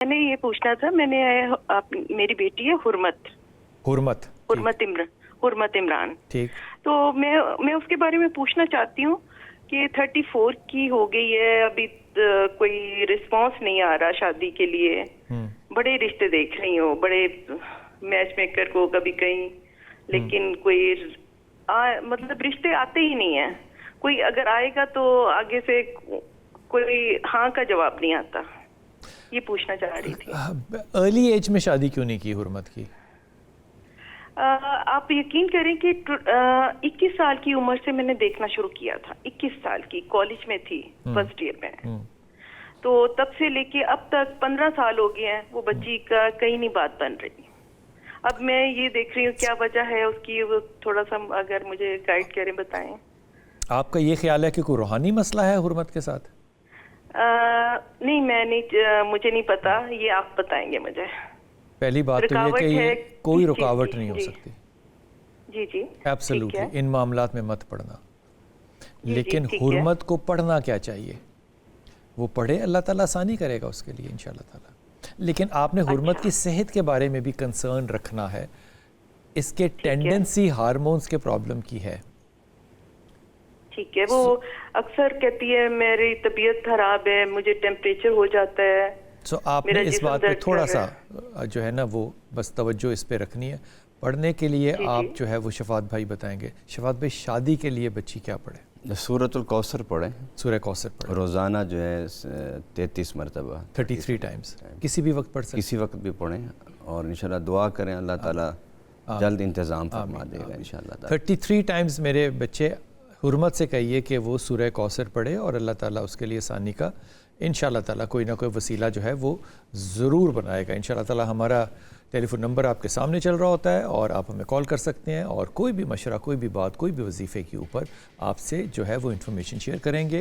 मैंने ये पूछना था, मेरी बेटी है हुर्मत इमरान। ठीक। तो मैं उसके बारे में पूछना चाहती हूँ कि 34 की हो गई है, अभी कोई रिस्पांस नहीं आ रहा शादी के लिए। बड़े रिश्ते देख रही हूँ, बड़े मैच मेकर को कभी कहीं, लेकिन कोई मतलब रिश्ते आते ही नहीं है। कोई अगर आएगा तो आगे से कोई हाँ का जवाब नहीं आता। ये पूछना चाह रही थी। अर्ली एज में शादी क्यों नहीं की हुर्मत की? आप यकीन करें कि 21 साल की उम्र से मैंने देखना शुरू किया था। 21 साल की, कॉलेज में थी, फर्स्ट ईयर में। तो तब से लेके अब तक 15 साल हो गए हैं, वो बच्ची का कहीं नहीं बात बन रही। अब मैं ये देख रही हूँ क्या वजह है उसकी, वो थोड़ा सा अगर मुझे गाइड करें, बताएं। आपका ये ख्याल है कि कोई रूहानी मसला है हुर्मत के साथ? नहीं, मुझे नहीं पता, ये आप बताएंगे मुझे। पहली बात तो ये कि ये कोई रुकावट नहीं हो जी, सकती। जी जी, एब्सोल्युटली इन मामलात में मत पढ़ना। लेकिन ठीक है। हुर्मत को पढ़ना क्या चाहिए? वो पढ़े, अल्लाह ताला आसानी करेगा उसके लिए इंशाल्लाह ताला। लेकिन आपने हुर्मत की सेहत के बारे में भी कंसर्न रखना है। इसके टेंडेंसी हार्मोन्स के प्रॉब्लम की है। ठीक है। वो अक्सर कहती है मेरी तबीयत खराब है, मुझे टेम्परेचर हो जाता है। आपने इस बात पे थोड़ा सा जो है ना वो बस तवज्जो इस पे रखनी है। पढ़ने के लिए आप जो है वो शफात भाई बताएंगे। शफात भाई, शादी के लिए बच्ची क्या पढ़े? सूरतुल कौसर पढ़ें। सूरह कौसर पढ़े रोज़ाना जो है 33 मरतबा 33 टाइम्स किसी भी वक्त पढ़ सकते, किसी वक्त भी पढ़ें। और इंशाल्लाह दुआ करें, अल्लाह ताला जल्द इंतज़ाम फरमा देगा इंशाल्लाह। 33 टाइम्स मेरे बच्चे हुर्मत से कहिए कि वो सूरह कौसर पढ़े और अल्लाह ताला उसके लिए आसानी का इंशाल्लाह ताला कोई ना कोई वसीला जो है वो ज़रूर बनाएगा इंशाल्लाह ताला। हमारा टेलीफोन नंबर आपके सामने चल रहा होता है और आप हमें कॉल कर सकते हैं और कोई भी मशवरा, कोई भी बात, कोई भी वजीफ़े के ऊपर आपसे जो है वो इन्फॉर्मेशन शेयर करेंगे।